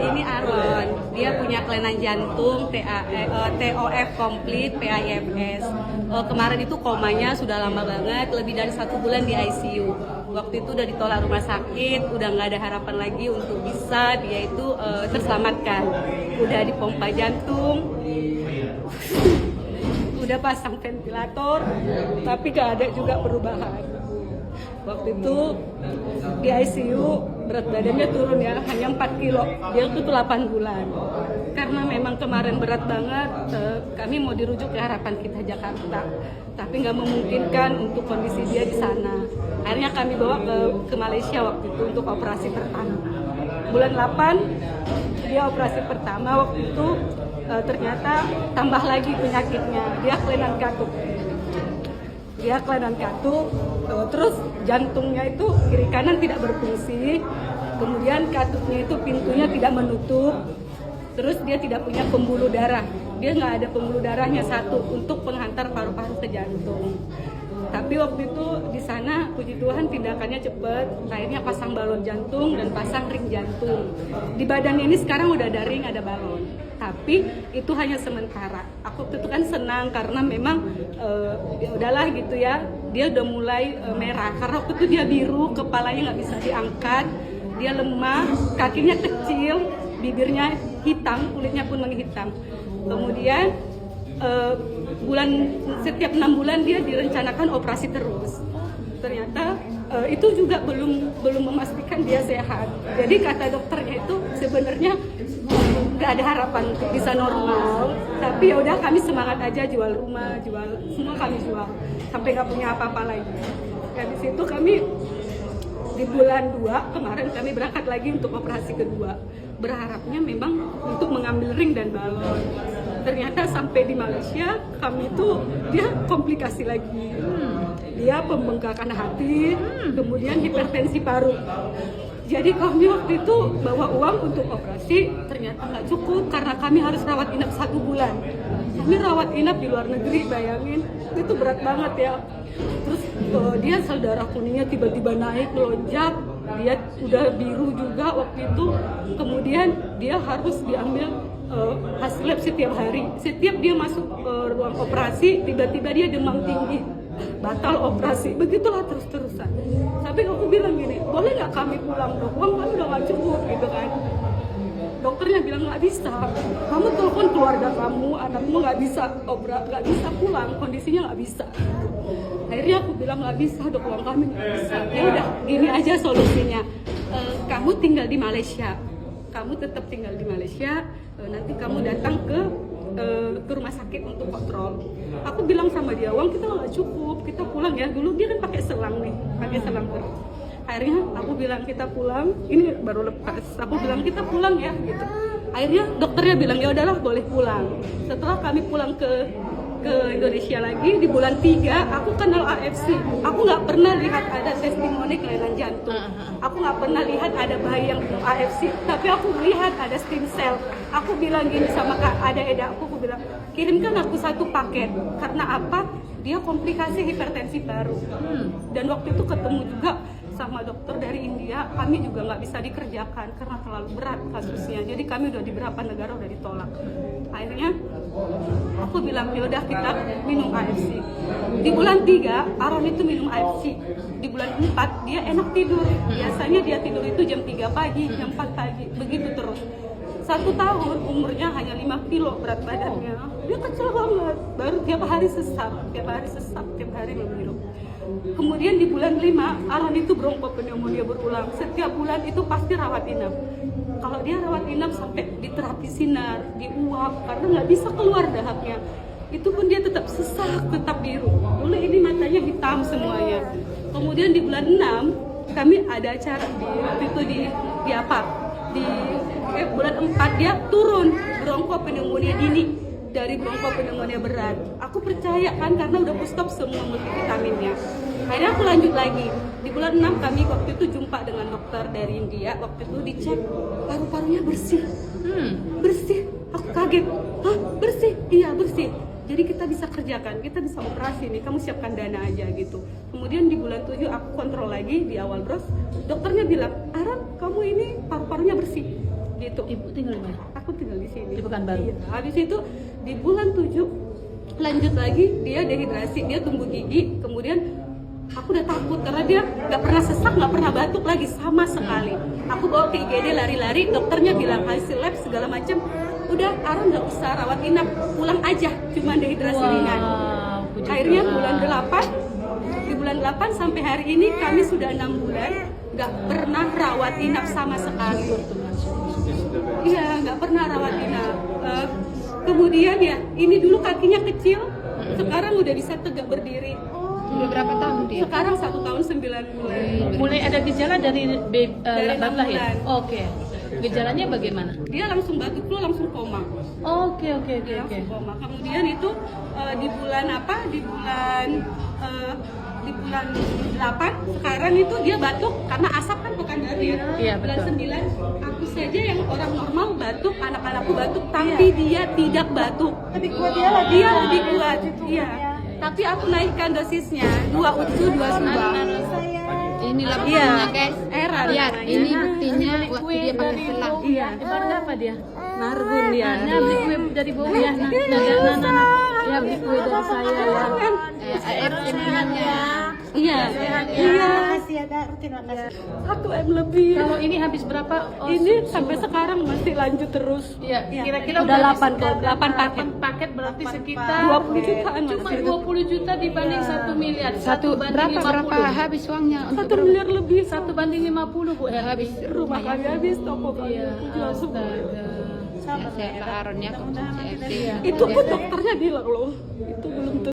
Ini Aaron, dia punya kelainan jantung TOF komplit PIFS. Kemarin itu komanya sudah lama banget, lebih dari 1 bulan di ICU. Waktu itu udah ditolak rumah sakit, udah nggak ada harapan lagi untuk bisa dia itu terselamatkan. Udah dipompa jantung, udah pasang ventilator, tapi nggak ada juga perubahan. Waktu itu di ICU berat badannya turun ya, hanya 4 kilo. Dia itu 8 bulan. Karena memang kemarin berat banget, kami mau dirujuk ke Harapan Kita Jakarta. Tapi nggak memungkinkan untuk kondisi dia di sana. Akhirnya kami bawa ke Malaysia waktu itu untuk operasi pertama. Bulan 8 dia operasi pertama, waktu itu ternyata tambah lagi penyakitnya. Dia kelainan katup. Terus jantungnya itu kiri kanan tidak berfungsi, kemudian katupnya itu pintunya tidak menutup, terus dia tidak punya pembuluh darah, dia nggak ada pembuluh darahnya satu untuk penghantar paru-paru ke jantung. Tapi waktu itu di sana puji Tuhan tindakannya cepat, akhirnya pasang balon jantung dan pasang ring jantung. Di badannya ini sekarang udah ada ring, ada balon. Tapi itu hanya sementara. Aku waktu itu kan senang karena memang ya udahlah gitu ya. Dia udah mulai merah karena waktu itu dia biru, kepalanya nggak bisa diangkat, dia lemah, kakinya kecil, bibirnya hitam, kulitnya pun menghitam. Kemudian setiap 6 bulan dia direncanakan operasi terus. Ternyata itu juga belum memastikan dia sehat. Jadi kata dokternya itu sebenarnya nggak ada harapan untuk bisa normal. Tapi ya udah kami semangat aja, jual rumah, jual semua kami jual sampai nggak punya apa-apa lagi. Di situ kami di bulan 2 kemarin kami berangkat lagi untuk operasi kedua. Berharapnya memang untuk mengambil ring dan balon. Ternyata sampai di Malaysia kami tuh dia komplikasi lagi. Dia pembengkakan hati, kemudian hipertensi paru. Jadi kami waktu itu bawa uang untuk operasi, ternyata nggak cukup karena kami harus rawat inap 1 bulan. Kami rawat inap di luar negeri, bayangin itu berat banget ya. Terus dia sel darah kuningnya tiba-tiba naik, melonjak, dia udah biru juga waktu itu. Kemudian dia harus diambil hasil lab setiap hari. Setiap dia masuk ruang operasi, tiba-tiba dia demam tinggi, batal operasi, begitulah terus-terusan. Tapi aku bilang gini, boleh nggak kami pulang dok? Uang kami udah nggak cukup gitu kan. Dokternya bilang nggak bisa, kamu telepon keluarga kamu, anakmu nggak bisa pulang, kondisinya nggak bisa. Akhirnya aku bilang nggak bisa dok, uang kami nggak bisa. Ya udah, gini aja solusinya, kamu tinggal di Malaysia, kamu tetap tinggal di Malaysia, nanti kamu datang ke rumah sakit untuk kontrol. Aku bilang sama dia, uang kita nggak cukup, kita pulang ya. Dulu dia kan pakai selang terus. Akhirnya aku bilang kita pulang, ini baru lepas. Aku bilang kita pulang ya gitu. Akhirnya dokternya bilang ya udahlah boleh pulang. Setelah kami pulang ke Indonesia lagi di bulan 3, aku kenal AFC. Aku nggak pernah lihat ada testimoni kelainan jantung. Aku nggak pernah lihat ada bayi yang AFC, tapi aku melihat ada stem cell. Aku bilang gini sama ada aku bilang kirimkan aku 1 paket. Karena apa? Dia komplikasi hipertensi paru. Dan waktu itu ketemu juga sama dokter dari India, kami juga nggak bisa dikerjakan karena terlalu berat kasusnya. Jadi kami udah di beberapa negara udah ditolak. Akhirnya aku bilang ya udah kita minum AFC. Di bulan 3 Aaron itu minum AFC. Di bulan 4 dia enak tidur. Biasanya dia tidur itu jam 3 pagi, jam 4 pagi, begitu terus. 1 tahun umurnya hanya 5 kilo berat badannya. Dia kecil banget. Baru tiap hari sesak, tiap hari menghirup. Kemudian di bulan 5 Aaron itu bronkopneumonia berulang. Setiap bulan itu pasti rawat inap. Kalau dia rawat inap sampai di terapi sinar, diuap karena nggak bisa keluar dahaknya. Itu pun dia tetap sesak, tetap biru. Dulu ini matanya hitam semuanya. Kemudian di bulan 6 kami ada acara di bulan 4 dia turun bronkopneumonia dini dari bronkopneumonia berat. Aku percaya kan karena udah stop semua multivitaminnya. Akhirnya aku lanjut lagi. Di bulan 6 kami waktu itu jumpa dengan dokter dari India. Waktu itu dicek paru-parunya bersih. Bersih. Aku kaget. Hah, bersih? Iya, bersih. Jadi kita bisa kerjakan, kita bisa operasi nih, kamu siapkan dana aja gitu. Kemudian di bulan 7 aku kontrol lagi di awal bros. Dokternya bilang, Aaron kamu ini paru-parunya bersih. gitu. Ibu tinggal di mana? Aku tinggal di sini. Di Pekanbaru. Iya. Habis itu di bulan 7 lanjut lagi dia dehidrasi, dia tumbuh gigi, kemudian aku udah takut karena dia nggak pernah sesak, nggak pernah batuk lagi sama sekali. Aku bawa ke IGD lari-lari, dokternya bilang hasil lab segala macam, udah Aaron nggak usah rawat inap, pulang aja, cuma dehidrasi ringan. Akhirnya di bulan 8 sampai hari ini kami sudah 6 bulan nggak pernah rawat inap sama sekali. Iya, nggak pernah rawat inap. Kemudian ya, ini dulu kakinya kecil, sekarang udah bisa tegak berdiri. Udah berapa tahun dia? Sekarang 1 tahun 9 bulan. Mulai ada gejala dari Dari baru 6 lahir. bulan. Oke. Gejalanya bagaimana? Dia langsung batuk flu, langsung koma. Oke. Langsung koma. Kemudian itu di bulan apa? Di bulan 8 sekarang itu dia batuk karena asap kan bukan dari ya. Iya, Bulan betul. 9 aku saja yang orang normal batuk, anak-anakku batuk, tapi dia tidak batuk. Lebih kuat dia lagi. Dia lebih kuat. Iya. Tapi aku naikkan dosisnya 2 UTU 2 subang. Inilah Iya. buktinya guys. Era. Lihat, ini buktinya waktu dia pakai dari selang. bawah. Iya. Ibaratnya apa dia? Nargun dia. Nah, beli kue dari bawah ya. Nah. Ya, beli kue dari saya ya. Air semangatnya. Iya. Terima kasih ya Kak, terima kasih. 1 M lebih. Kalau ini habis berapa? Oh, Ini sampai sekarang masih lanjut terus. Iya, kira-kira Udah habis 8 paket. paket berarti sekitar 20 jutaan cuma masih. 20 juta dibanding 1 miliar. Satu banding berapa 50. habis uangnya 1 miliar lebih. 1 banding 50 Bu ya. habis Rumah kami habis, toko kami Iya. aku jual semua. Astaga. Sehat Pak Aaron ya konsumsi FD. Itu pun dokternya bilang loh, itu belum tentu.